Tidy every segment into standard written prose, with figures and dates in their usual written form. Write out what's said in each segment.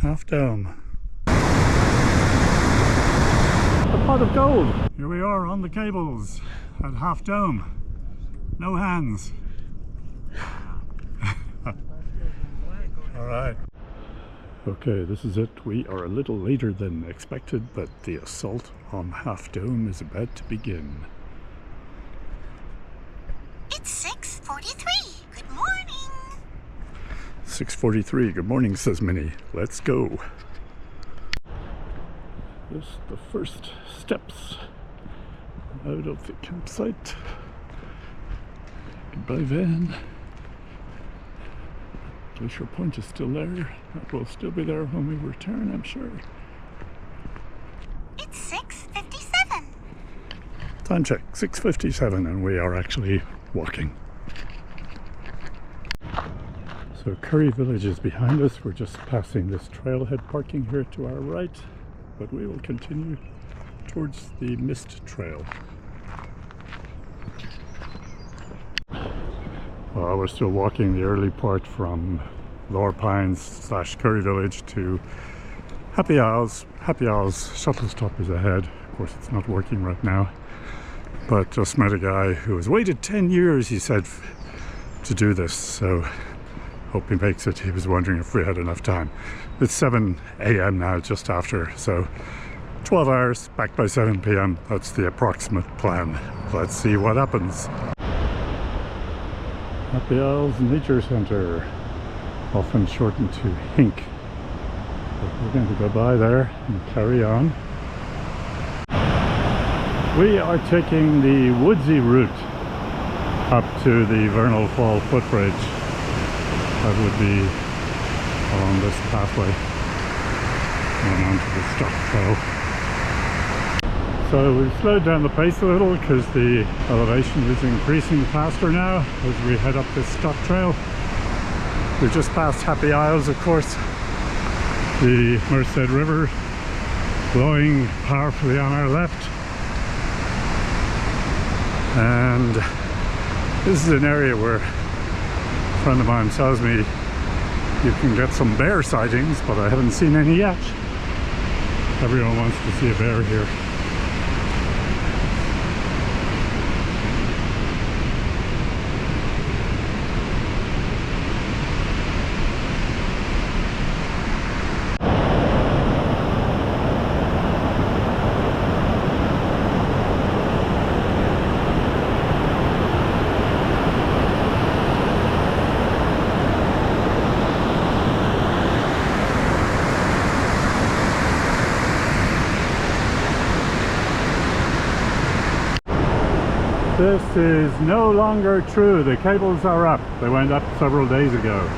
Half Dome. A pot of gold. Here we are on the cables at Half Dome. No hands. All right. Okay, this is it. We are a little later than expected, but the assault on Half Dome is about to begin. It's 6:43. Good morning. 6:43. Good morning, says Minnie. Let's go. This is the first steps out of the campsite. Goodbye, van. Glacier Point is still there. That will still be there when we return, I'm sure. It's 6:57. Time check, 6:57, and we are actually walking. So Curry Village is behind us. We're just passing this trailhead parking here to our right, but we will continue towards the Mist Trail. Well, we're still walking the early part from Lower Pines / Curry Village to Happy Owls. Happy Owls shuttle stop is ahead. Of course, it's not working right now, but just met a guy who has waited 10 years, he said, to do this. So hope he makes it. He was wondering if we had enough time. It's 7 a.m. now, just after, so 12 hours, back by 7 p.m. That's the approximate plan. Let's see what happens. Happy Owls Nature Center, often shortened to HINK. But we're going to go by there and carry on. We are taking the woodsy route up to the Vernal Fall footbridge. That would be along this pathway and onto the stock trail. So we've slowed down the pace a little because the elevation is increasing faster now as we head up this stock trail. We've just passed Happy Isles, of course, the Merced River flowing powerfully on our left. And this is an area where a friend of mine tells me you can get some bear sightings, but I haven't seen any yet. Everyone wants to see a bear here. This is no longer true. The cables are up. They went up several days ago.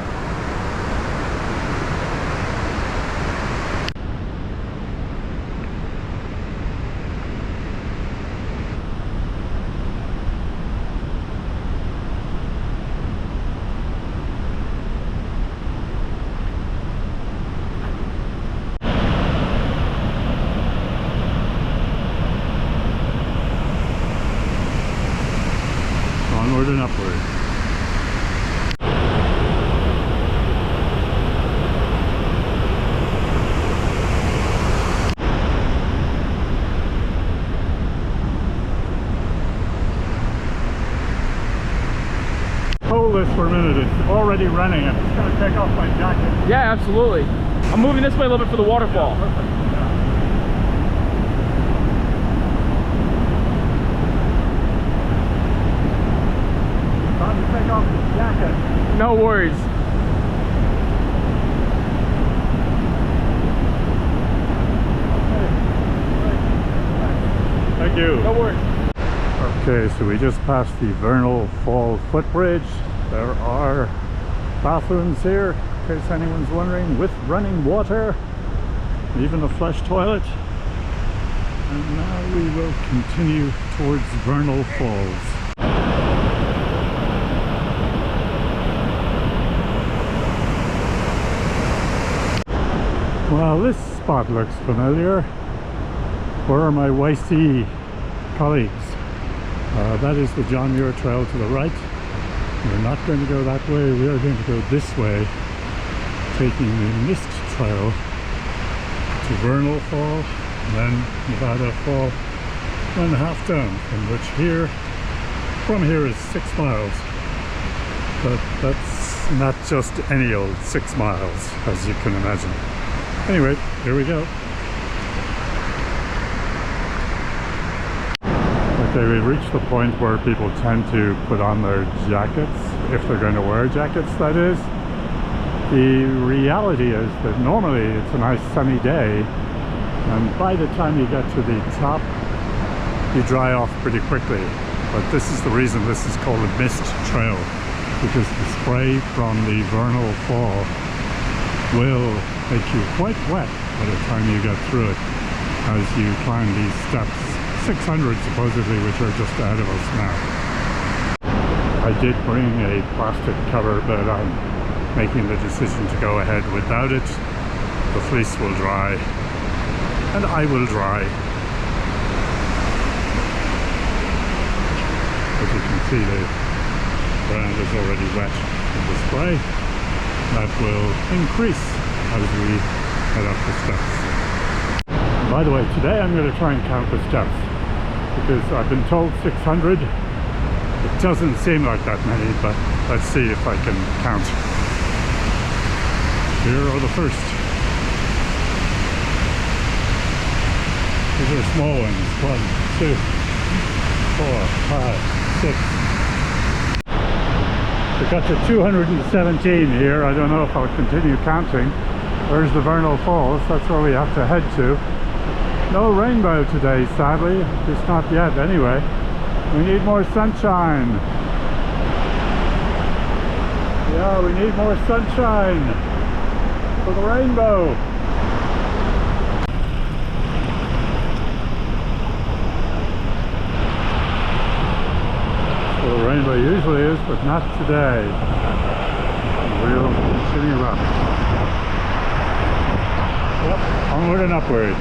Onward and upward. Hold this for a minute, it's already running. I'm just going to take off my jacket. Yeah, absolutely. I'm moving this way a little bit for the waterfall. Yeah, perfect. Take off the jacket. No worries. Thank you. No worries. Okay, so we just passed the Vernal Fall footbridge. There are bathrooms here, in case anyone's wondering, with running water, even a flush toilet. And now we will continue towards Vernal Falls. Well, this spot looks familiar. Where are my YC colleagues? That is the John Muir Trail to the right. We're not going to go that way. We are going to go this way taking the mist trail to Vernal Fall, then Nevada Fall, and Half Dome, from here is 6 miles. But that's not just any old 6 miles, as you can imagine. Anyway, here we go. Okay, we've reached the point where people tend to put on their jackets, if they're going to wear jackets, that is. The reality is that normally it's a nice sunny day, and by the time you get to the top, you dry off pretty quickly. But this is the reason this is called a mist trail, because the spray from the Vernal Fall will make you quite wet by the time you get through it as you climb these steps, 600 supposedly, which are just ahead of us now. I did bring a plastic cover, but I'm making the decision to go ahead without it. The fleece will dry, and I will dry. As you can see, the ground is already wet with the spray. That will increase as we head up the steps. By the way, today I'm going to try and count the steps, because I've been told 600. It doesn't seem like that many, but let's see if I can count. Here are the first. These are small ones. 1, 2, 4, 5, 6. We got to 217 here. I don't know if I'll continue counting. There's the Vernal Falls. That's where we have to head to. No rainbow today, sadly. Just not yet, anyway. We need more sunshine. Yeah, we need more sunshine for the rainbow. So the rainbow usually is, but not today. We'll continue up. Yep, onward and upward.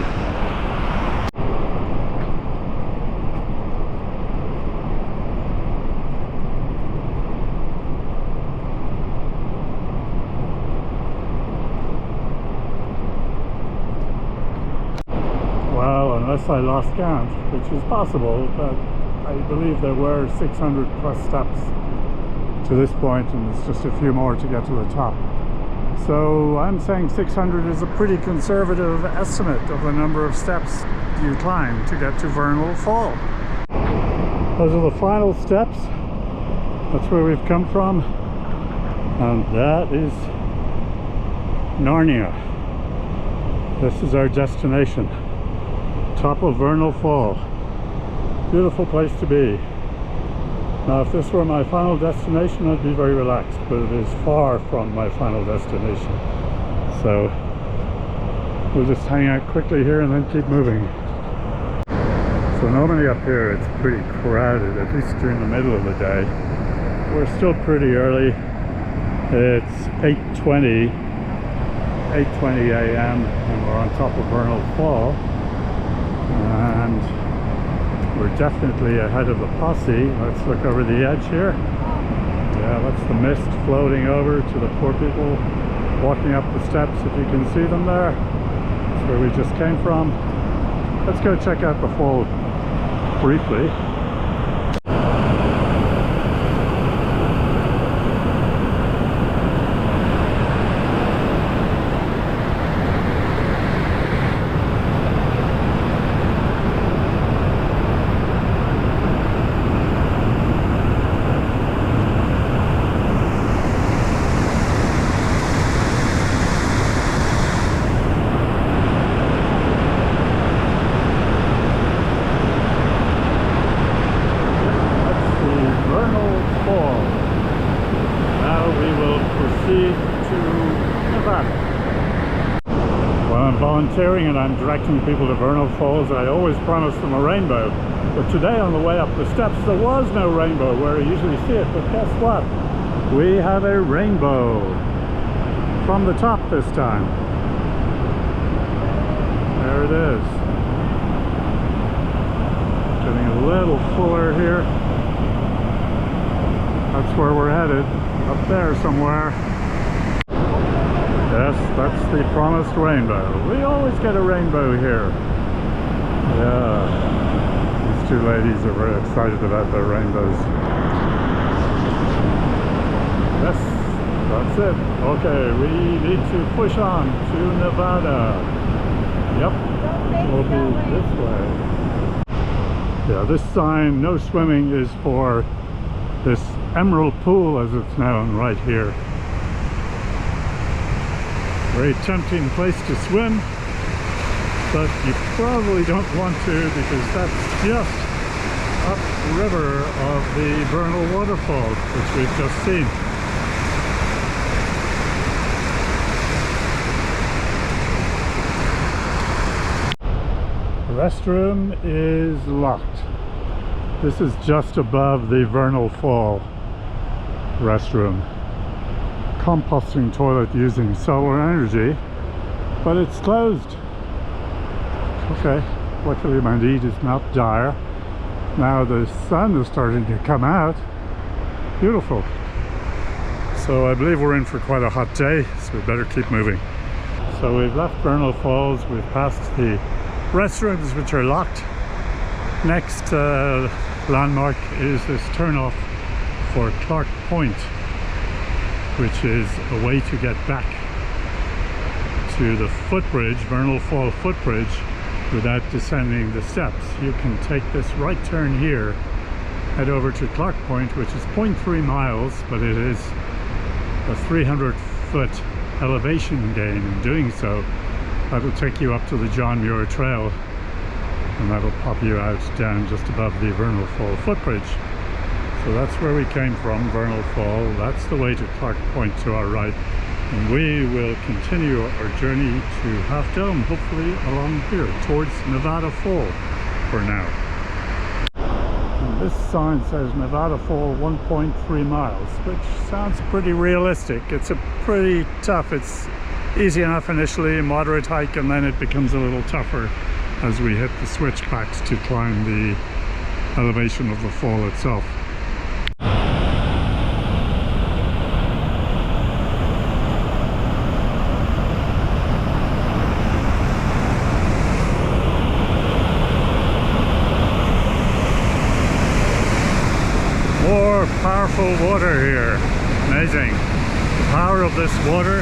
Unless I lost count, which is possible, but I believe there were 600 plus steps to this point, and it's just a few more to get to the top. So I'm saying 600 is a pretty conservative estimate of the number of steps you climb to get to Vernal Fall. Those are the final steps. That's where we've come from, and that is Narnia. This is our destination. Top of Vernal Fall. Beautiful place to be. Now, if this were my final destination, I'd be very relaxed, but it is far from my final destination. So we'll just hang out quickly here and then keep moving. So normally up here it's pretty crowded, at least during the middle of the day. We're still pretty early. It's 8:20 a.m. and we're on top of Vernal Fall. And we're definitely ahead of the posse. Let's look over the edge here. Yeah, that's the mist floating over to the poor people walking up the steps, if you can see them there. That's where we just came from. Let's go check out the fall briefly. Volunteering and I'm directing people to Vernal Falls. I always promise them a rainbow, but today on the way up the steps there was no rainbow where I usually see it. But guess what? We have a rainbow from the top this time. There it is. Getting a little fuller here. That's where we're headed, up there somewhere. Yes, that's the promised rainbow. We always get a rainbow here. Yeah. These two ladies are very excited about their rainbows. Yes, that's it. Okay, we need to push on to Nevada. Yep, we'll be this way. Yeah, this sign, no swimming, is for this Emerald Pool, as it's known, right here. Very tempting place to swim, but you probably don't want to, because that's just upriver of the Vernal waterfall, which we've just seen. The restroom is locked. This is just above the Vernal Fall restroom. Composting toilet using solar energy, but it's closed. Okay, luckily my need is not dire. Now the sun is starting to come out. Beautiful. So I believe we're in for quite a hot day, so we better keep moving. So we've left Vernal Falls, we've passed the restrooms, which are locked. Next landmark is this turnoff for Clark Point, which is a way to get back to the footbridge, Vernal Fall footbridge, without descending the steps. You can take this right turn here, head over to Clark Point, which is 0.3 miles, but it is a 300-foot elevation gain in doing so. That'll take you up to the John Muir Trail, and that'll pop you out down just above the Vernal Fall footbridge. So that's where we came from, Vernal Fall. That's the way to Clark Point to our right. And we will continue our journey to Half Dome, hopefully along here, towards Nevada Fall for now. And this sign says Nevada Fall 1.3 miles, which sounds pretty realistic. It's a pretty tough, it's easy enough initially, a moderate hike, and then it becomes a little tougher as we hit the switchbacks to climb the elevation of the fall itself. More powerful water here. Amazing. The power of this water.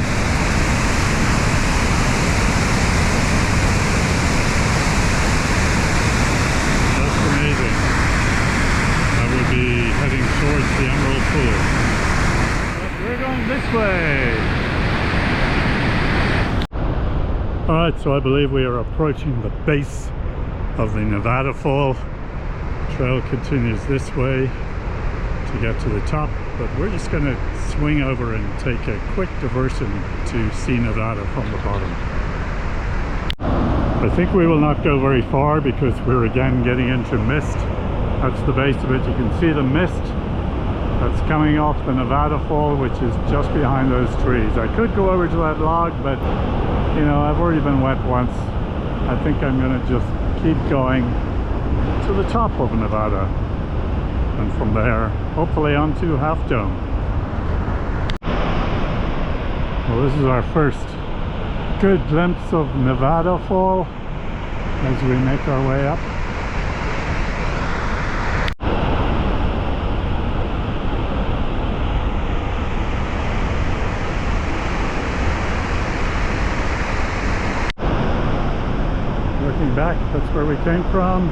That's amazing. I will be heading towards the Emerald Pool. But we're going this way. Alright, so I believe we are approaching the base of the Nevada Fall. The trail continues this way to get to the top, but we're just going to swing over and take a quick diversion to see Nevada from the bottom. I think we will not go very far because we're again getting into mist. That's the base of it. You can see the mist that's coming off the Nevada Fall, which is just behind those trees. I could go over to that log, but you know, I've already been wet once. I think I'm going to just keep going to the top of Nevada, and from there hopefully onto Half Dome. Well, this is our first good glimpse of Nevada Fall as we make our way up. Looking back, that's where we came from.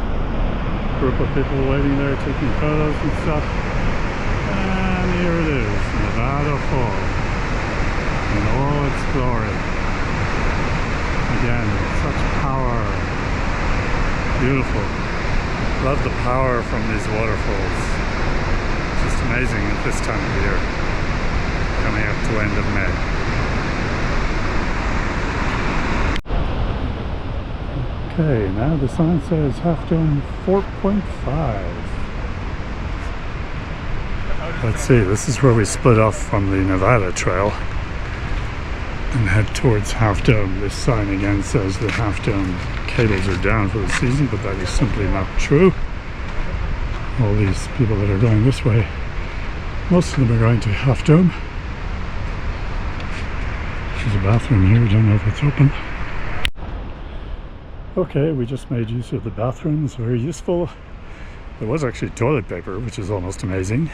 Group of people waiting there taking photos and stuff, and here it is, Nevada Fall in all its glory. Again, such power, beautiful. Love the power from these waterfalls. Just amazing at this time of year, coming up to end of May. Okay, now the sign says Half Dome 4.5. Let's see, this is where we split off from the Nevada Trail and head towards Half Dome. This sign again says the Half Dome cables are down for the season, but that is simply not true. All these people that are going this way, most of them are going to Half Dome. There's a bathroom here, don't know if it's open. Okay, we just made use of the bathrooms, very useful. There was actually toilet paper, which is almost amazing.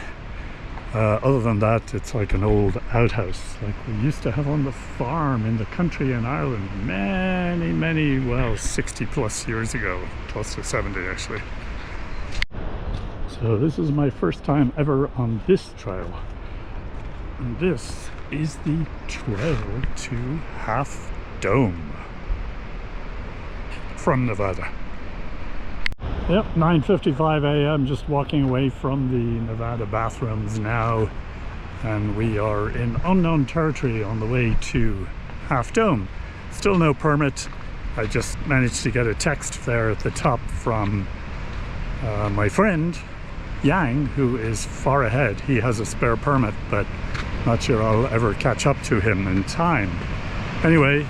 Other than that, it's like an old outhouse, like we used to have on the farm in the country in Ireland many, well, 60 plus years ago, close to 70 actually. So this is my first time ever on this trail. And this is the trail to Half Dome from Nevada. Yep, 9:55 a.m. just walking away from the Nevada bathrooms now, and we are in unknown territory on the way to Half Dome. Still no permit. I just managed to get a text there at the top from my friend Yang, who is far ahead. He has a spare permit, but not sure I'll ever catch up to him in time. Anyway,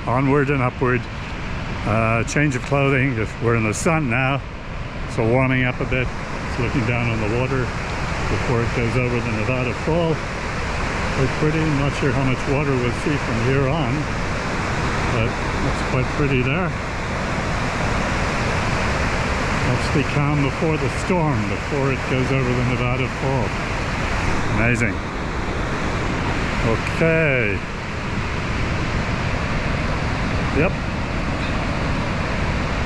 onward and upward. Change of clothing. We're in the sun now, so warming up a bit. It's looking down on the water before it goes over the Nevada Fall. Quite pretty. I'm not sure how much water we'll see from here on, but it's quite pretty there. That's the calm before the storm, before it goes over the Nevada Fall. Amazing. Okay. Yep.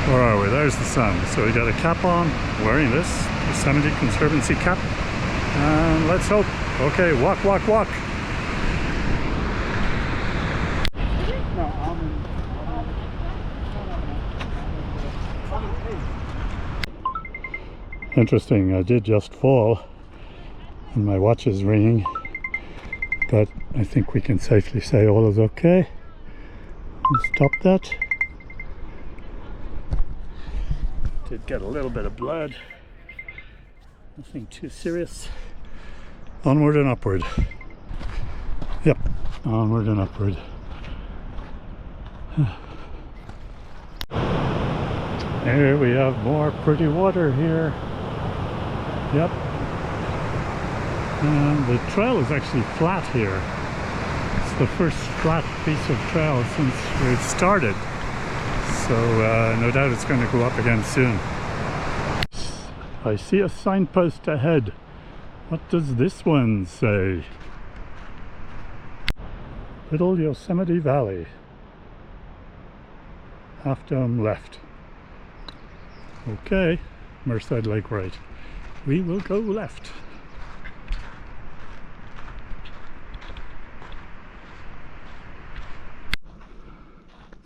Where are we? There's the sun. So we got a cap on, wearing this Yosemite Conservancy cap. And let's hope. Okay, walk, walk, walk. Interesting, I did just fall and my watch is ringing, but I think we can safely say all is okay. We'll stop that. Did get a little bit of blood, nothing too serious. Onward and upward. Yep, onward and upward. Here we have more pretty water here. Yep. And the trail is actually flat here. It's the first flat piece of trail since we've started. So no doubt it's going to go up again soon. I see a signpost ahead. What does this one say? Little Yosemite Valley. Half Dome left. Okay, Merced Lake right. We will go left.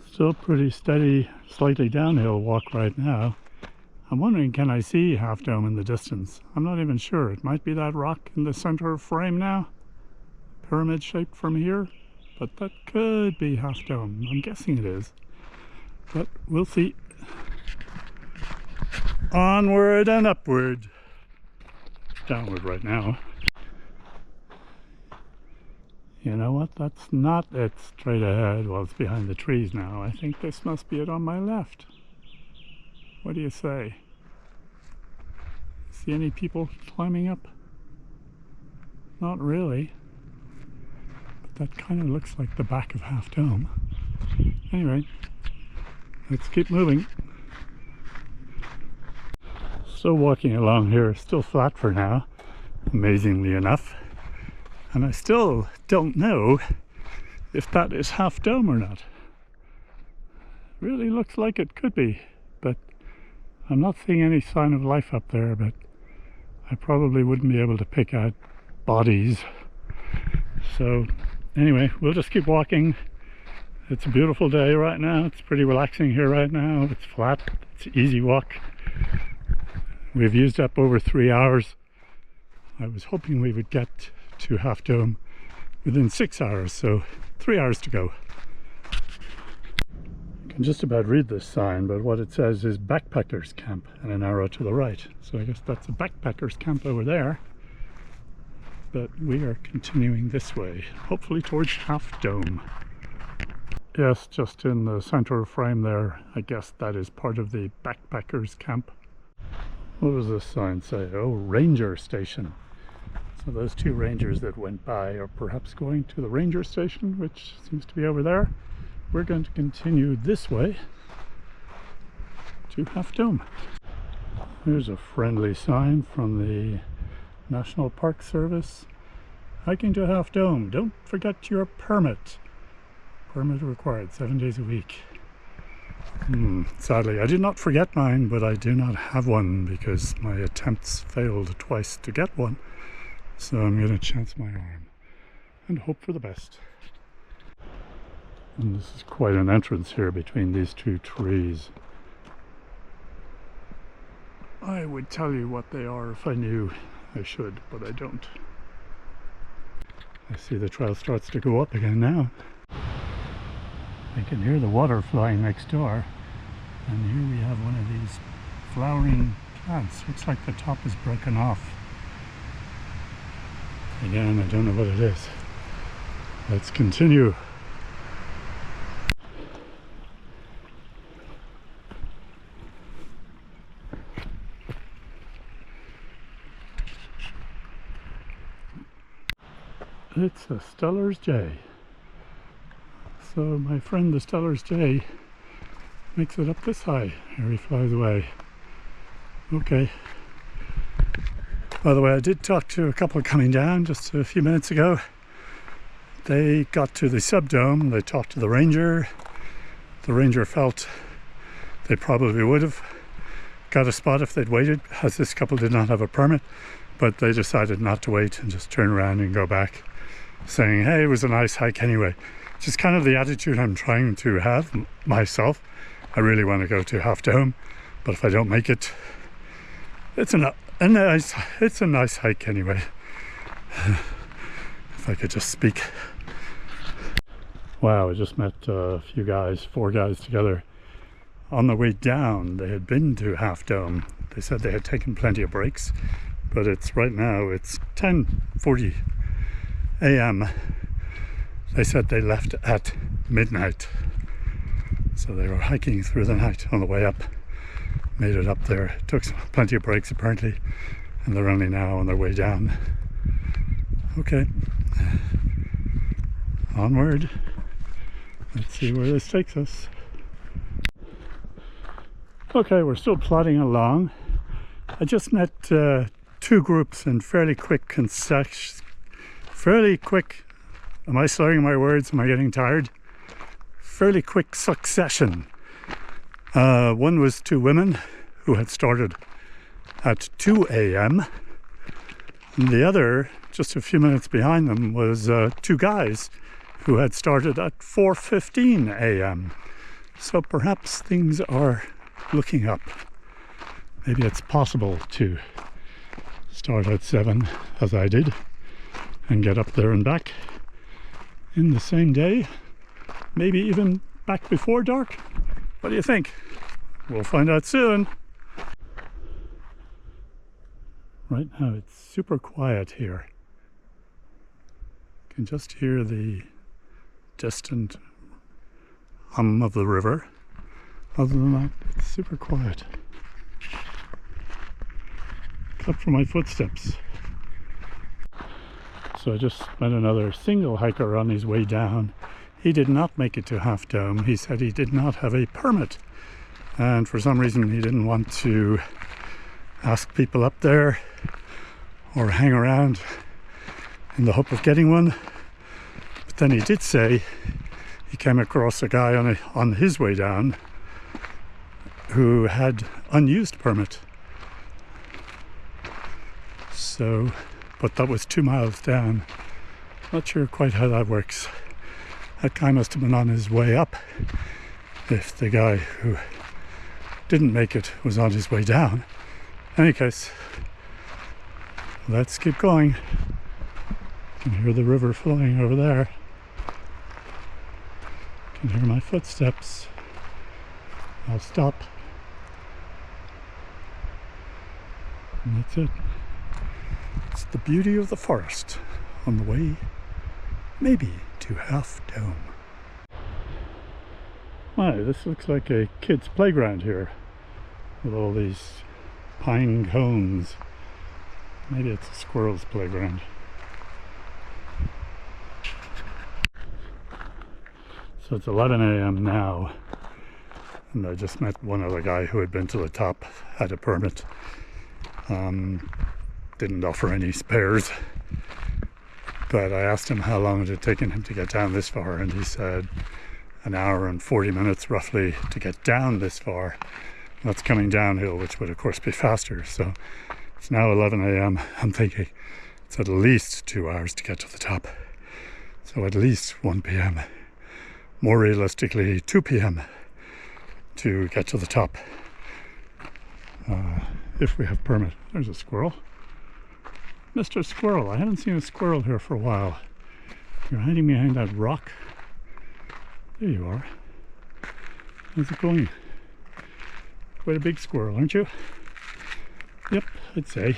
Still pretty steady, slightly downhill walk right now. I'm wondering, can I see Half Dome in the distance? I'm not even sure. It might be that rock in the center of frame now. Pyramid shaped from here. But that could be Half Dome. I'm guessing it is. But we'll see. Onward and upward. Downward right now. You know what? That's not it straight ahead. Well, it's behind the trees now. I think this must be it on my left. What do you say? See any people climbing up? Not really. But that kind of looks like the back of Half Dome. Anyway, let's keep moving. Still walking along here, still flat for now, amazingly enough. And I still don't know if that is Half Dome or not. Really looks like it could be, but I'm not seeing any sign of life up there, but I probably wouldn't be able to pick out bodies. So anyway, we'll just keep walking. It's a beautiful day right now. It's pretty relaxing here right now. It's flat, it's an easy walk. We've used up over 3 hours. I was hoping we would get to Half Dome within 6 hours, so 3 hours to go. You can just about read this sign, but what it says is backpackers camp and an arrow to the right. So I guess that's a backpackers camp over there. But we are continuing this way, hopefully towards Half Dome. Yes, just in the center of frame there, I guess that is part of the backpackers camp. What does this sign say? Oh, ranger station. So those two rangers that went by are perhaps going to the ranger station, which seems to be over there. We're going to continue this way to Half Dome. Here's a friendly sign from the National Park Service. Hiking to Half Dome. Don't forget your permit. Permit required 7 days a week. Sadly, I did not forget mine, but I do not have one because my attempts failed twice to get one. So I'm going to chance my arm and hope for the best. And this is quite an entrance here between these two trees. I would tell you what they are if I knew. I should, but I don't. I see the trail starts to go up again now. I can hear the water flying next door. And here we have one of these flowering plants. Looks like the top is broken off. Again, I don't know what it is. Let's continue. It's a Steller's jay. So my friend the Steller's jay makes it up this high. Here he flies away. Okay. By the way, I did talk to a couple coming down just a few minutes ago. They got to the subdome. They talked to the ranger. The ranger felt they probably would have got a spot if they'd waited, as this couple did not have a permit, but they decided not to wait and just turn around and go back, saying, hey, it was a nice hike anyway. Which is kind of the attitude I'm trying to have myself. I really want to go to Half Dome, but if I don't make it, it's a nice hike anyway. If I could just speak. Wow, I just met a few guys, 4 guys together. On the way down, they had been to Half Dome. They said they had taken plenty of breaks, but right now it's 10:40 a.m. They said they left at midnight. So they were hiking through the night on the way up. Made it up there. Took plenty of breaks apparently. And they're only now on their way down. Okay. Onward. Let's see where this takes us. Okay, we're still plodding along. I just met 2 groups in fairly quick, am I slurring my words? Am I getting tired? Fairly quick succession. One was 2 women who had started at 2 a.m. and the other, just a few minutes behind them, was 2 guys who had started at 4:15 a.m. So perhaps things are looking up. Maybe it's possible to start at 7 as I did and get up there and back in the same day, maybe even back before dark. What do you think? We'll find out soon. Right now it's super quiet here. You can just hear the distant hum of the river. Other than that, it's super quiet. Except for my footsteps. So I just met another single hiker on his way down. He did not make it to Half Dome. He said he did not have a permit. And for some reason he didn't want to ask people up there or hang around in the hope of getting one. But then he did say he came across a guy on his way down who had unused permit. So, but that was 2 miles down. Not sure quite how that works. That guy must have been on his way up if the guy who didn't make it was on his way down. In any case, let's keep going. You can hear the river flowing over there. You can hear my footsteps. I'll stop. And that's it. It's the beauty of the forest on the way, maybe, to Half Dome. Wow, this looks like a kid's playground here with all these pine cones. Maybe it's a squirrel's playground. So it's 11 a.m. now, and I just met one other guy who had been to the top, had a permit, didn't offer any spares, but I asked him how long it had taken him to get down this far, and he said an hour and 40 minutes roughly to get down this far. That's coming downhill, which would of course be faster. So it's now 11 a.m. I'm thinking it's at least 2 hours to get to the top. So at least 1 p.m. More realistically, 2 p.m. to get to the top. If we have permit. There's a squirrel. Mr. Squirrel, I haven't seen a squirrel here for a while. You're hiding behind that rock. There you are. How's it going? Quite a big squirrel, aren't you? Yep, I'd say.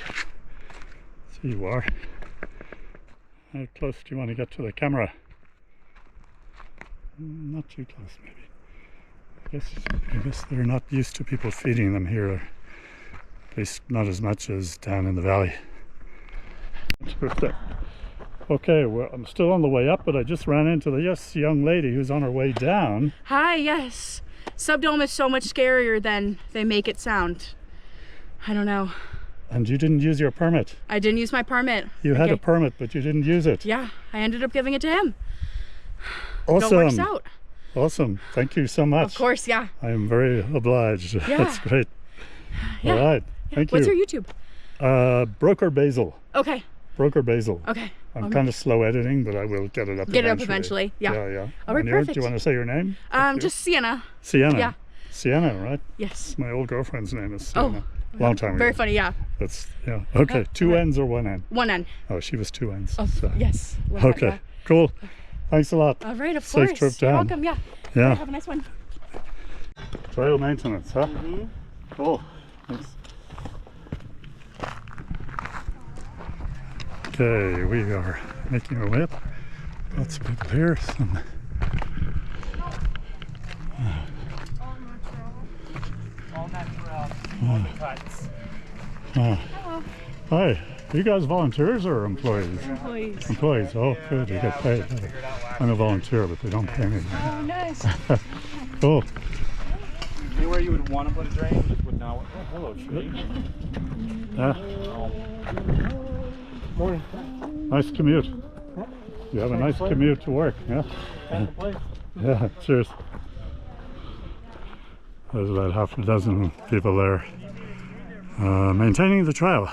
So you are. How close do you want to get to the camera? Not too close, maybe. I guess they're not used to people feeding them here. At least not as much as down in the valley. Okay, well, I'm still on the way up, but I just ran into this young lady who's on her way down. Hi, yes. Subdome is so much scarier than they make it sound. I don't know. And you didn't use your permit. I didn't use my permit. You had a permit, but you didn't use it. Yeah, I ended up giving it to him. Awesome. It works out. Awesome. Thank you so much. Of course, yeah. I am very obliged. Yeah. That's great. Yeah. All right. Thank What's you. your YouTube? Broker Basil. Okay. Broker Basil. Okay. I'm kind of slow editing, but I will get it up Get eventually. it up eventually. Yeah. Yeah. All right, And perfect. do you want to say your name? Just Sienna. Sienna. Yeah. Sienna, right? Yes. My old girlfriend's name is Sienna. Long time ago. Very funny, yeah. That's, yeah. Okay. 2 N's or 1 N? 1 N. Oh, she was 2 N's. Oh, so. yes. Love that, Okay. yeah. Cool. Thanks a lot. All right, of Safe course. trip down. You're welcome, yeah. Yeah. Have a nice one. Trail maintenance, huh? Cool. Thanks. Okay, we are making our way up. Lots of people here. Some. All natural. All the cuts. Hi. Are you guys volunteers or employees? Employees. Employees. Oh, good. You get paid. I'm a volunteer, but they don't pay me. Oh, nice. Cool. Anywhere you would want to put a drain, just would not. Oh, hello, tree. Yeah. Morning. Nice commute. You have a nice commute to work. Yeah. Yeah. Cheers. There's about half a dozen people there maintaining the trail.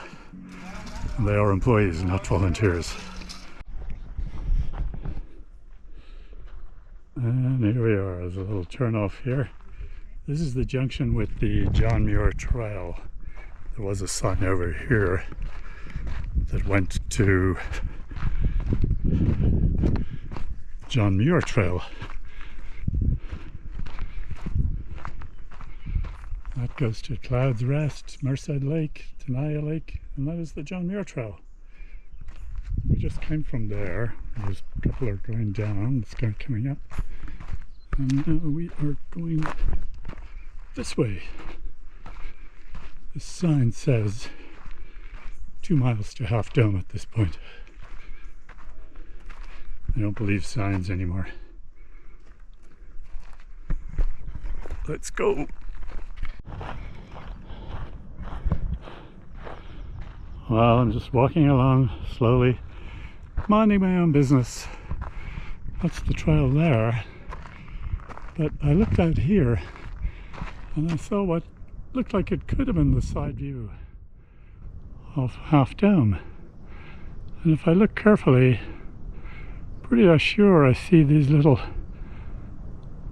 They are employees, not volunteers. And here we are. There's a little turn off here. This is the junction with the John Muir Trail. There was a sign over here that went to John Muir Trail. That goes to Clouds Rest, Merced Lake, Tenaya Lake, and that is the John Muir Trail. We just came from there. There's a couple are going down, it's coming up. And now we are going this way. The sign says 2 miles to Half Dome at this point. I don't believe signs anymore. Let's go. Well, I'm just walking along slowly, minding my own business. That's the trail there. But I looked out here and I saw what looked like it could have been the side view of Half Dome. And if I look carefully, pretty sure I see these little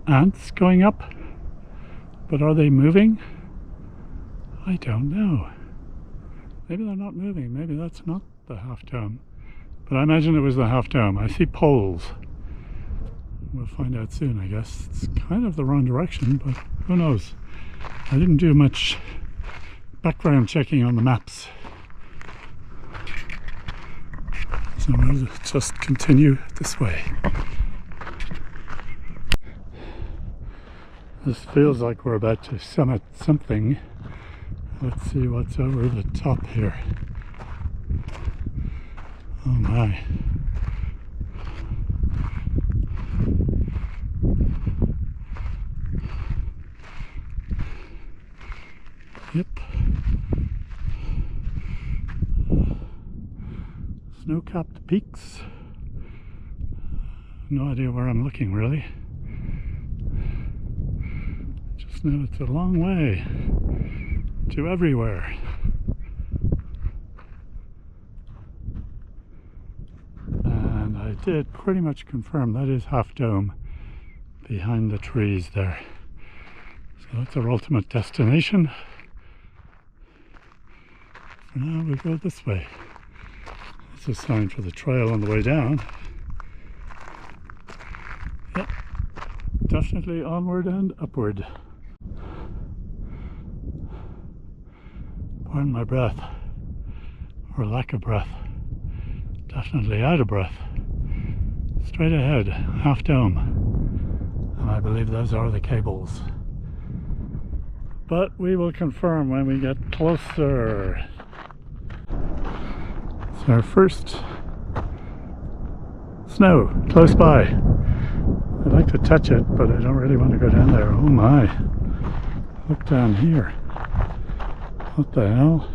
ants going up. But are they moving? I don't know. Maybe they're not moving. Maybe that's not the Half Dome. But I imagine it was the Half Dome. I see poles. We'll find out soon, I guess. It's kind of the wrong direction, but who knows? I didn't do much background checking on the maps. So we'll just continue this way. This feels like we're about to summit something. Let's see what's over the top here. Oh my. snow-capped peaks. No idea where I'm looking really. Just know it's a long way to everywhere. And I did pretty much confirm that is Half Dome behind the trees there. So that's our ultimate destination. For now we go this way. It's a sign for the trail on the way down. Yep, definitely onward and upward. Pardon my breath, or lack of breath. Definitely out of breath. Straight ahead, Half Dome. And I believe those are the cables. But we will confirm when we get closer. It's our first snow close by. I'd like to touch it, but I don't really want to go down there. Oh my. Look down here. What the hell?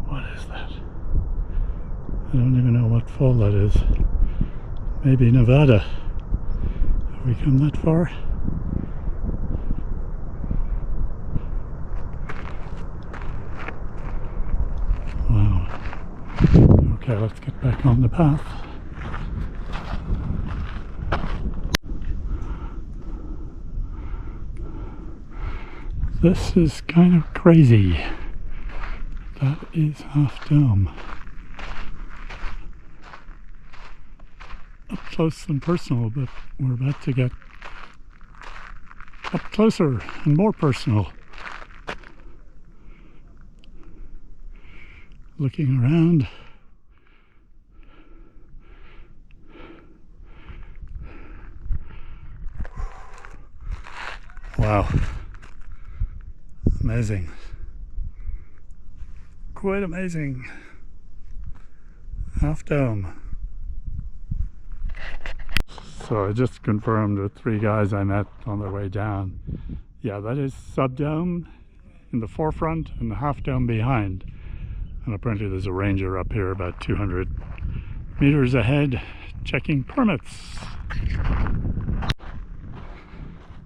What is that? I don't even know what fall that is. Maybe Nevada. Have we come that far? Wow. Okay, let's get back on the path. This is kind of crazy. That is Half Dome. Up close and personal, but we're about to get up closer and more personal. Looking around. Wow. Amazing. Quite amazing. Half Dome. So I just confirmed the three guys I met on their way down. Yeah, that is Subdome in the forefront and the Half Dome behind. And apparently there's a ranger up here about 200 meters ahead checking permits.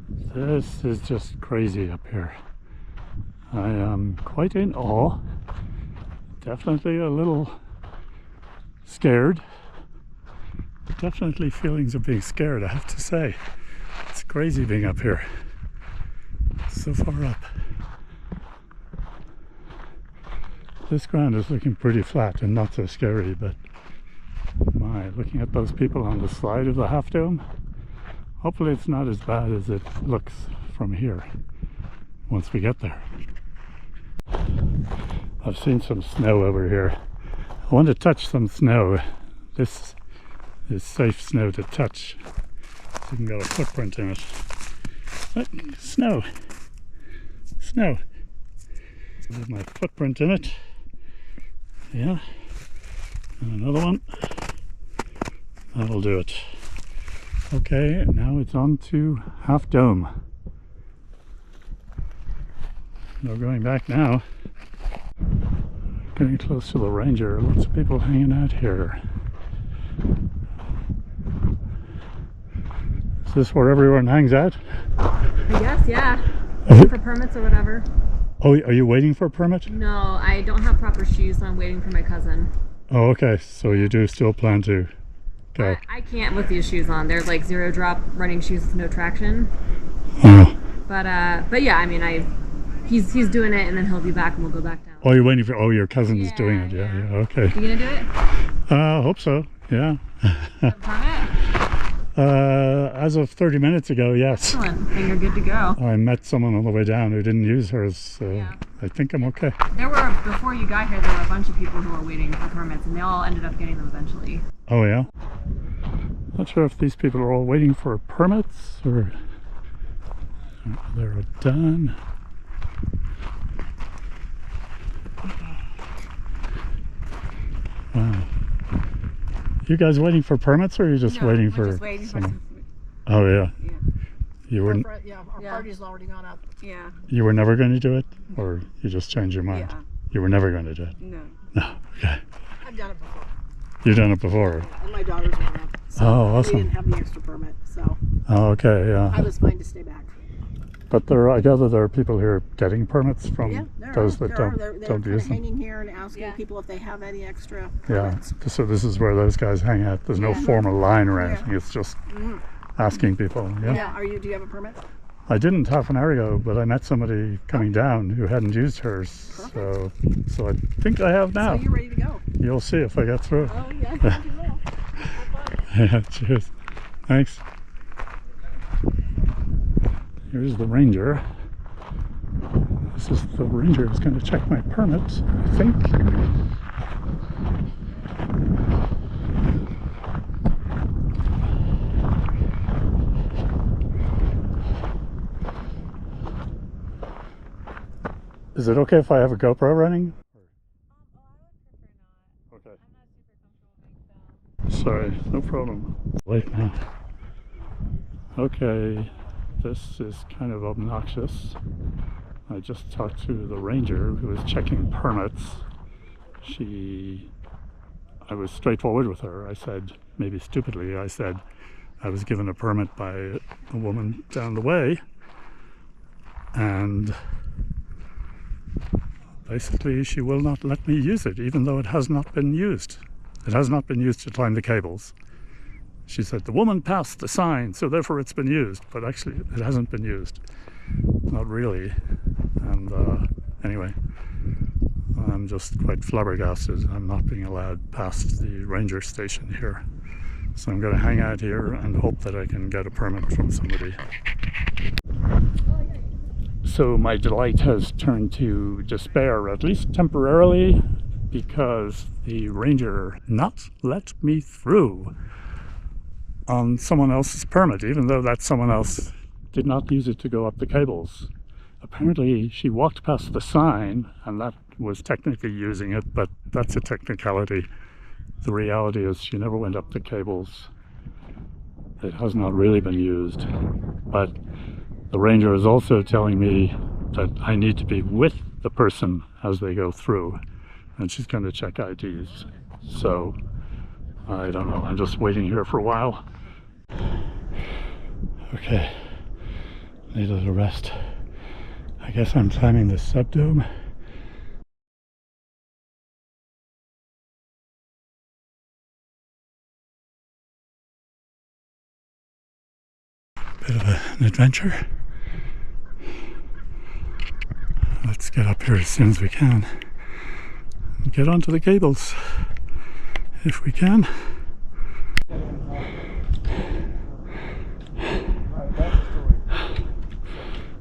This is just crazy up here. I am quite in awe. Definitely a little scared. Definitely feelings of being scared, I have to say. It's crazy being up here. So far up. This ground is looking pretty flat and not so scary, but my, looking at those people on the side of the Half Dome, hopefully it's not as bad as it looks from here once we get there. I've seen some snow over here. I want to touch some snow. This is safe snow to touch. So you can get a footprint in it. Look, snow. Snow. There's my footprint in it. Yeah. And another one. That'll do it. Okay, now it's on to Half Dome. No going back now. Getting close to the ranger. Lots of people hanging out here. Is this where everyone hangs out? I guess, yeah. Waiting for permits or whatever. Oh, are you waiting for a permit? No, I don't have proper shoes, so I'm waiting for my cousin. Oh, okay. So you do still plan to go? I can't with these shoes on. They're like zero drop running shoes with no traction. Oh. But yeah, I mean, he's doing it, and then he'll be back, and we'll go back down. Oh, you're waiting for? Oh, your cousin is doing it. Yeah. Okay. You gonna do it? I hope so. Yeah. Permit? As of 30 minutes ago, yes. Excellent. Then you're good to go. I met someone on the way down who didn't use hers, so I think I'm okay. There were, before you got here, there were a bunch of people who were waiting for permits, and they all ended up getting them eventually. Oh yeah? Not sure if these people are all waiting for permits or they're done. Wow. You guys waiting for permits, or are you just waiting for someone? Oh yeah. You wouldn't. Our party's already gone up. Yeah. You were never going to do it, or you just changed your mind? Yeah. You were never going to do it. No. No. Okay. I've done it before. You've done it before. And my daughters went up. So Oh, awesome. We didn't have the extra permit, so Oh, okay, yeah. I was fine to stay back. But I gather there are people here getting permits from Yeah, there those are. that There are. don't, They're don't kind use of them. hanging here and asking people if they have any extra Yeah, permits. so this is where those guys hang out. There's no Yeah. formal line or Yeah. anything. It's just asking people. Yeah. Yeah. Do you have a permit? I didn't half an hour ago, but I met somebody coming down who hadn't used hers. So I think I have now. So you're ready to go. You'll see if I get through. Oh yeah, you will. Yeah, cheers. Thanks. Here's the ranger. This is the ranger who's going to check my permit, I think. Is it okay if I have a GoPro running? Okay. Sorry, no problem. Late now. Okay, this is kind of obnoxious. I just talked to the ranger who was checking permits. I was straightforward with her. I said, maybe stupidly, I said I was given a permit by a woman down the way, and basically she will not let me use it, even though it has not been used. It has not been used to climb the cables. She said the woman passed the sign, so therefore it's been used, but actually it hasn't been used. Not really. And anyway, I'm just quite flabbergasted. I'm not being allowed past the ranger station here. So I'm going to hang out here and hope that I can get a permit from somebody. So my delight has turned to despair, at least temporarily, because the ranger not let me through on someone else's permit, even though that someone else did not use it to go up the cables. Apparently she walked past the sign, and that was technically using it, but that's a technicality. The reality is she never went up the cables. It has not really been used. But the ranger is also telling me that I need to be with the person as they go through, and she's going to check IDs. So I don't know, I'm just waiting here for a while. Okay, need a little rest. I guess I'm climbing the subdome. Bit of an adventure. Let's get up here as soon as we can and get onto the cables if we can.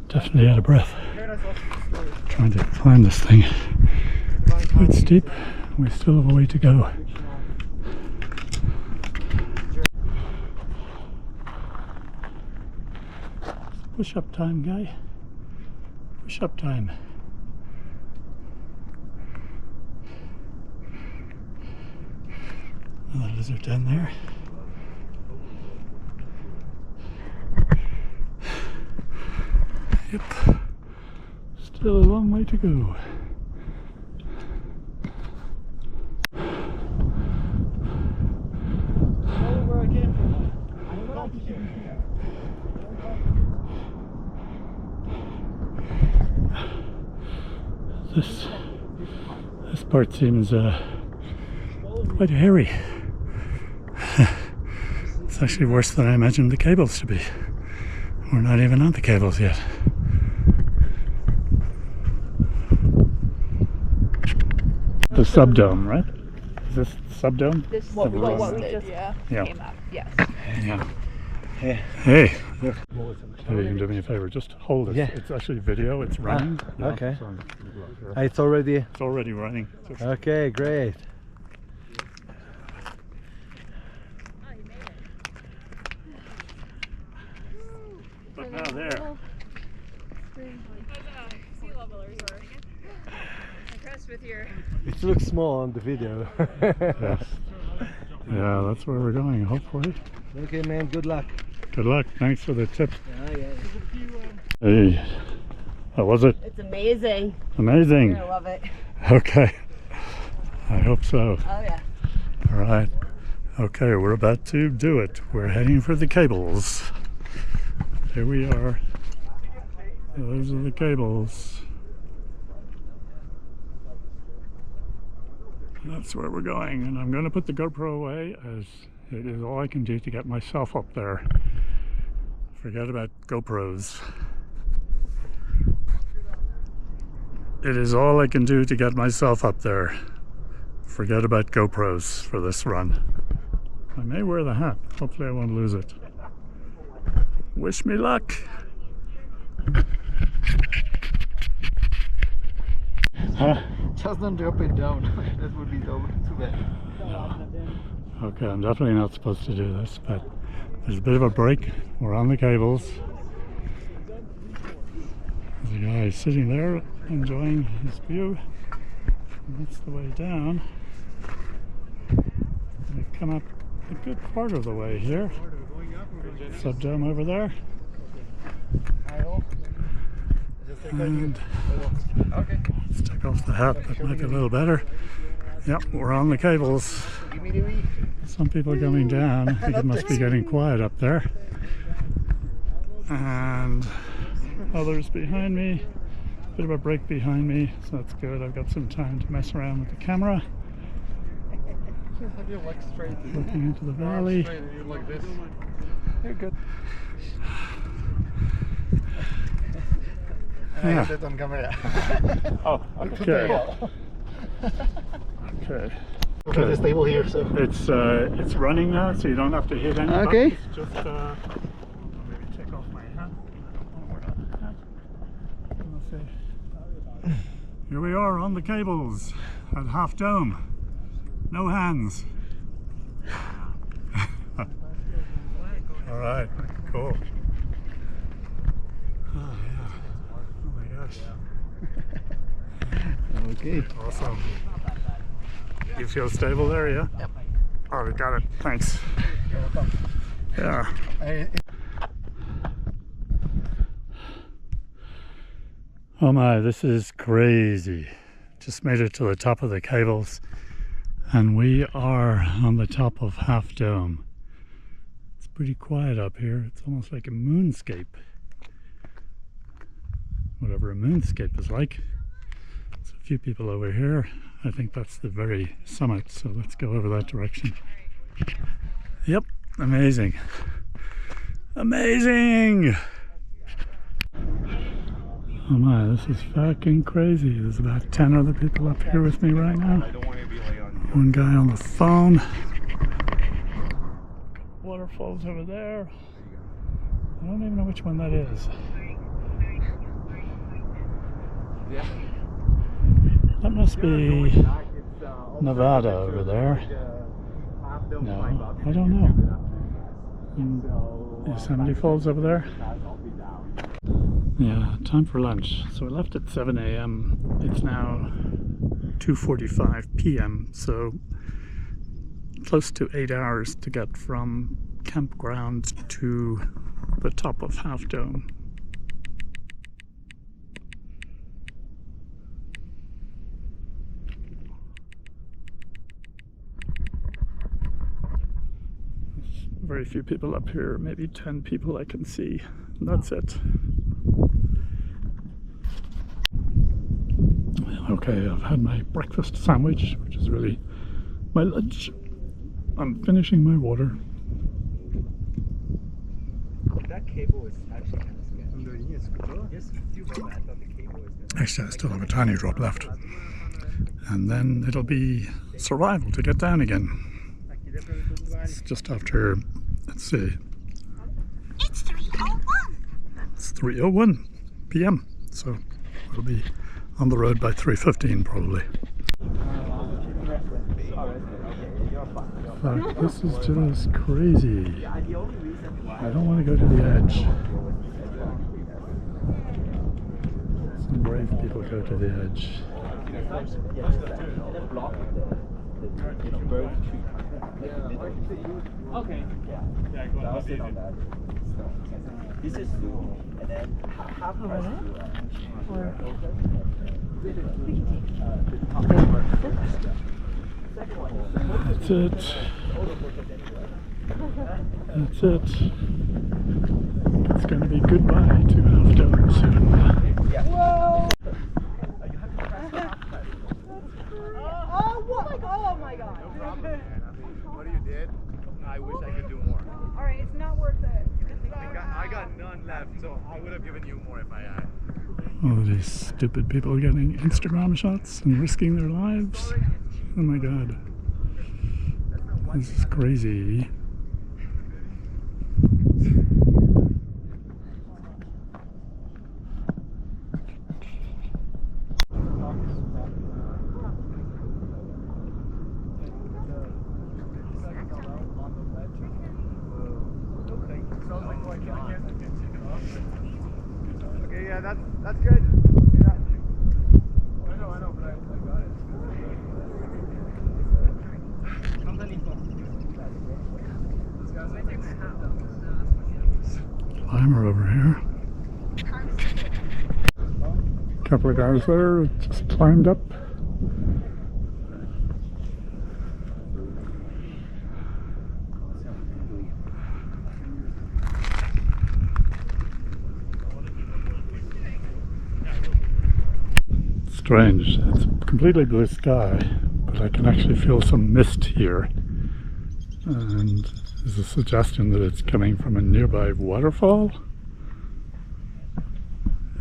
Definitely out of breath trying to climb this thing. It's quite steep. We still have a way to go. Push up time, guy. Push up time. Another lizard down there. Yep. Still a long way to go. This part seems quite hairy. It's actually worse than I imagined the cables to be. We're not even on the cables yet. The subdome, right? Is this subdome? This is what we just Yeah. came up. Yes. Yeah. Hey. Maybe you can do me a favor, just hold it. Yeah. It's actually video, it's running. Okay. So It's already... it's already running. Just Okay, great. but now there. Sea levelers are impressed with your. It looks small on the video. Yes. Yeah, that's where we're going, hopefully. Okay, man, good luck. Good luck. Thanks for the tip. Hey. How was it? It's amazing. Amazing. I love it. Okay. I hope so. Oh yeah. All right. Okay, we're about to do it. We're heading for the cables. Here we are. Those are the cables. That's where we're going, and I'm going to put the GoPro away as it is all I can do to get myself up there. Forget about GoPros. It is all I can do to get myself up there. Forget about GoPros for this run. I may wear the hat. Hopefully I won't lose it. Wish me luck. Huh? Just don't drop it down. That would be too bad. No. Okay, I'm definitely not supposed to do this, but there's a bit of a break. We're on the cables. There's a guy sitting there enjoying his view. And that's the way down. We've come up a good part of the way here. Subdome over there. And let's take off the hat, that might be a little better. Yep, we're on the cables. Some people are coming down. I think it must be getting quiet up there. And others behind me. Bit of a break behind me, so that's good. I've got some time to mess around with the camera. Looking into the valley. You're good. Yeah. That on camera. Oh, okay. Okay. Okay, the stable here, so. It's running now, so you don't have to hit any Okay. buttons. Just maybe take off my hat. Let's see. Here we are on the cables at Half Dome. No hands. All right, cool. Oh yeah. Oh my gosh. Okay. Awesome. You feel stable there, yeah? Yep. Oh, we got it. Thanks. Yeah. Oh my, this is crazy. Just made it to the top of the cables, and we are on the top of Half Dome. It's pretty quiet up here. It's almost like a moonscape. Whatever a moonscape is like. There's a few people over here. I think that's the very summit, so let's go over that direction. Yep, amazing. Amazing! Oh my, this is fucking crazy. There's about 10 other people up here with me right now. One guy on the phone. Waterfalls over there. I don't even know which one that is. That must be Nevada over there. No, I don't know. Yosemite Falls over there. Yeah, time for lunch. So we left at 7 a.m. It's now 2:45 p.m. So close to 8 hours to get from campground to the top of Half Dome. Very few people up here, maybe 10 people I can see. That's it. Okay, I've had my breakfast sandwich, which is really my lunch. I'm finishing my water. That cable is actually kind of sketchy. Actually, I still have a tiny drop left. And then it'll be survival to get down again. It's just after, let's see, It's 3:01. it's 3:01 p.m. So it'll be on the road by 3:15 probably. Fuck, this is just crazy. I don't want to go to the edge. Some brave people go to the edge. Okay. Yeah, go on. This is and then half That's it. That's it. It's going to be goodbye to Half Dome soon. Oh my god. What you did, I wish I could do more. Alright, it's not worth it. I got none left, so I would have given you more if I had. All of these stupid people getting Instagram shots and risking their lives. Oh my god. This is crazy. Okay, yeah, that's good. Yeah. I know, but I got it. Climber over here. A couple of guys there just climbed up. Strange, it's completely blue sky, but I can actually feel some mist here. And there's a suggestion that it's coming from a nearby waterfall.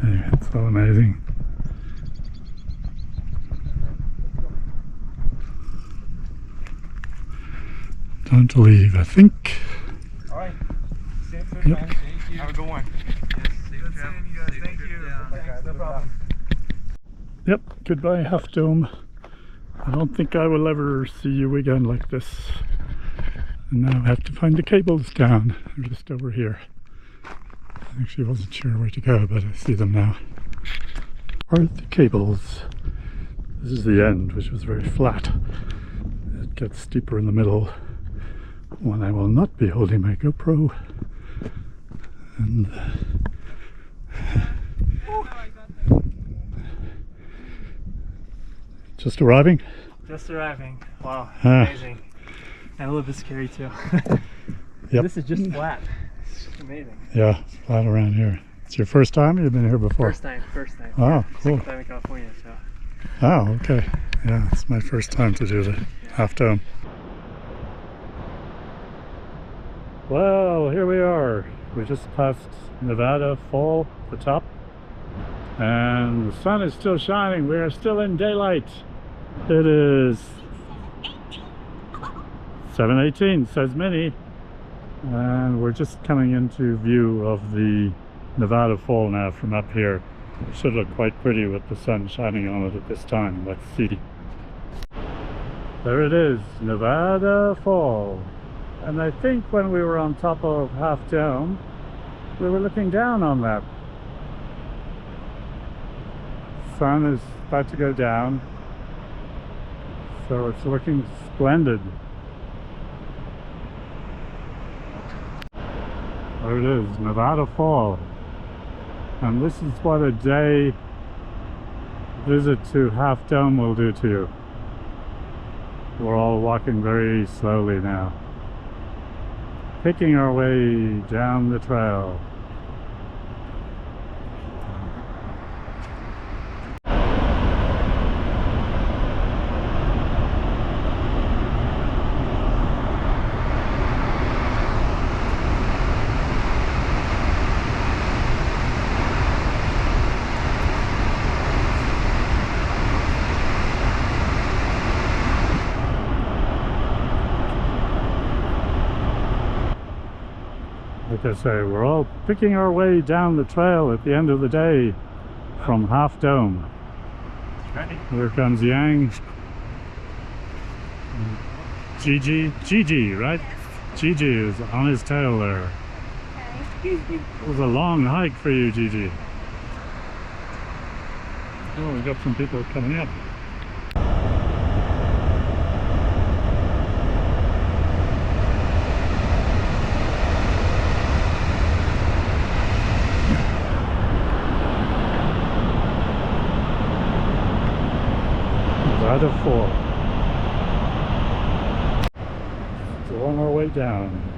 Anyway, it's so amazing. Time to leave, I think. Alright. Yep. Have a good one. Good seeing you guys. Thank you. No problem. Yep, goodbye Half Dome. I don't think I will ever see you again like this. And now I have to find the cables down. They're just over here. I actually wasn't sure where to go, but I see them now. Where are the cables? This is the end, which was very flat. It gets steeper in the middle when I will not be holding my GoPro. And just arriving? Just arriving. Wow, Ah. amazing. And a little bit scary too. Yep. This is just flat. It's just amazing. Yeah, flat around here. It's your first time? You've been here before? First time. Oh, cool. Second time in California, so. Oh, okay. Yeah, it's my first time to do the Half Dome. Well, here we are. We just passed Nevada Fall, the top. And the sun is still shining. We are still in daylight. It is 7:18, says Minnie. And we're just coming into view of the Nevada Fall now from up here. It should look quite pretty with the sun shining on it at this time. Let's see. There it is, Nevada Fall. And I think when we were on top of Half Dome, we were looking down on that. Sun is about to go down, so it's looking splendid. There it is, Nevada Fall. And this is what a day visit to Half Dome will do to you. We're all walking very slowly now, picking our way down the trail. Like I say, we're all picking our way down the trail at the end of the day from Half Dome. Here comes Yang. Gigi, right? Gigi is on his tail there. It was a long hike for you, Gigi. Oh, we've got some people coming up. Nevada Fall. on our way down.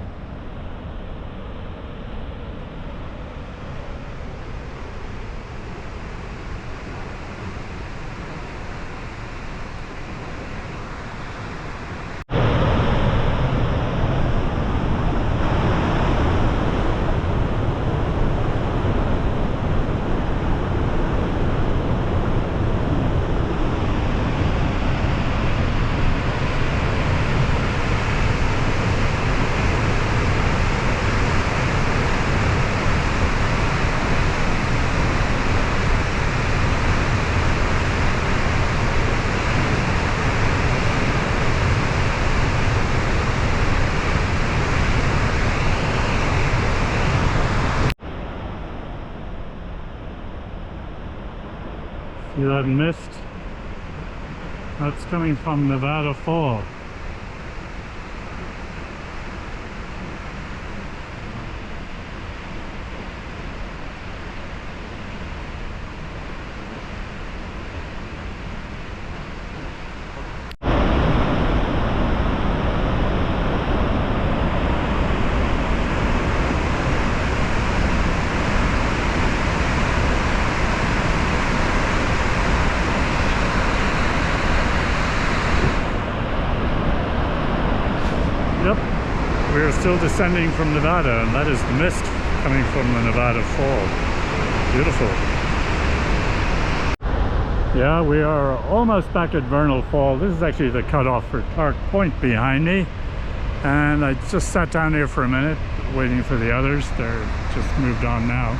See that mist? That's coming from Nevada Fall. Yep, we're still descending from Nevada, and that is the mist coming from the Nevada Fall. Beautiful. Yeah, we are almost back at Vernal Fall. This is actually the cutoff for Clark Point behind me. And I just sat down here for a minute, waiting for the others. They're just moved on now.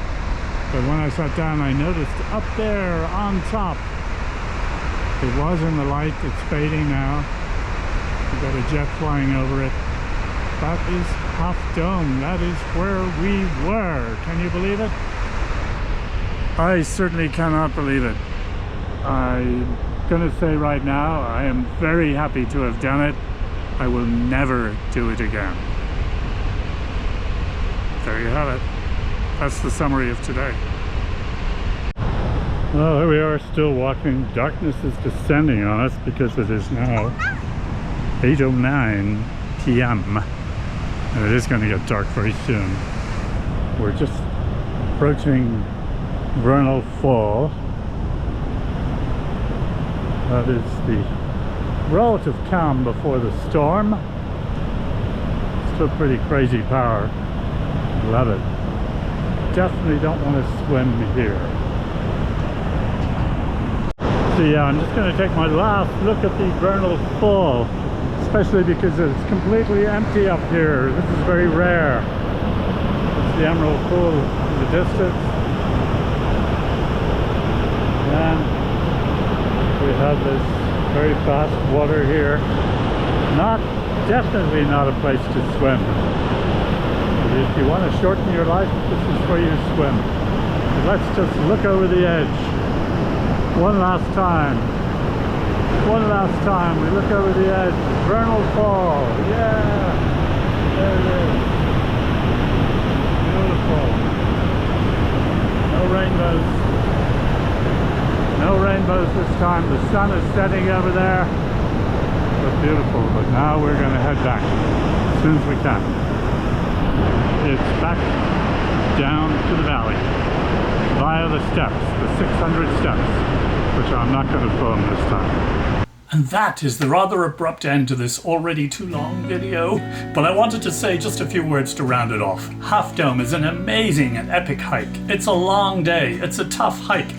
But when I sat down, I noticed up there on top, it was in the light, it's fading now. We've got a jet flying over it. That is Half Dome. That is where we were. Can you believe it? I certainly cannot believe it. I'm gonna say right now, I am very happy to have done it. I will never do it again. There you have it. That's the summary of today. Well, here we are still walking. Darkness is descending on us because it is now 8:09 p.m. and it is going to get dark very soon. We're just approaching Vernal Fall. That is the relative calm before the storm. Still pretty crazy power. Love it. Definitely don't want to swim here. So yeah, I'm just going to take my last look at the Vernal Fall, especially because it's completely empty up here. This is very rare. It's the Emerald Pool in the distance. And we have this very fast water here. Definitely not a place to swim. But if you want to shorten your life, this is where you swim. But let's just look over the edge. One last time. One last time. We look over the edge. Vernal Fall. Yeah! There it is. Beautiful. No rainbows. No rainbows this time. The sun is setting over there. But beautiful. But now we're going to head back as soon as we can. It's back down to the valley via the steps, the 600 steps, which I'm not going to film this time. And that is the rather abrupt end to this already too long video, but I wanted to say just a few words to round it off. Half Dome is an amazing and epic hike. It's a long day, it's a tough hike.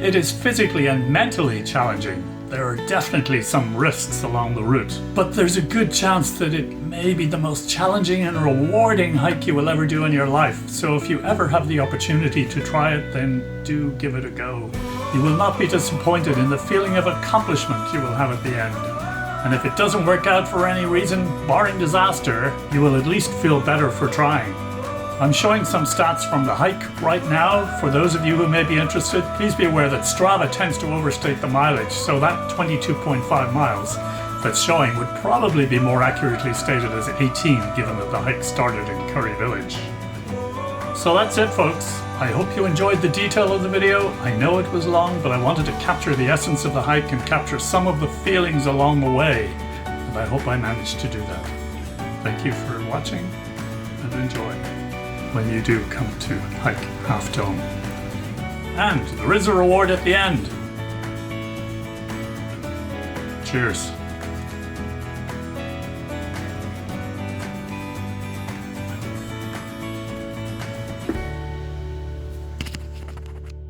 It is physically and mentally challenging. There are definitely some risks along the route, but there's a good chance that it may be the most challenging and rewarding hike you will ever do in your life. So if you ever have the opportunity to try it, then do give it a go. You will not be disappointed in the feeling of accomplishment you will have at the end. And if it doesn't work out for any reason, barring disaster, you will at least feel better for trying. I'm showing some stats from the hike right now. For those of you who may be interested, please be aware that Strava tends to overstate the mileage, so that 22.5 miles that's showing would probably be more accurately stated as 18, given that the hike started in Curry Village. So that's it, folks. I hope you enjoyed the detail of the video. I know it was long, but I wanted to capture the essence of the hike and capture some of the feelings along the way, and I hope I managed to do that. Thank you for watching and enjoy when you do come to hike Half Dome. And there is a reward at the end. Cheers.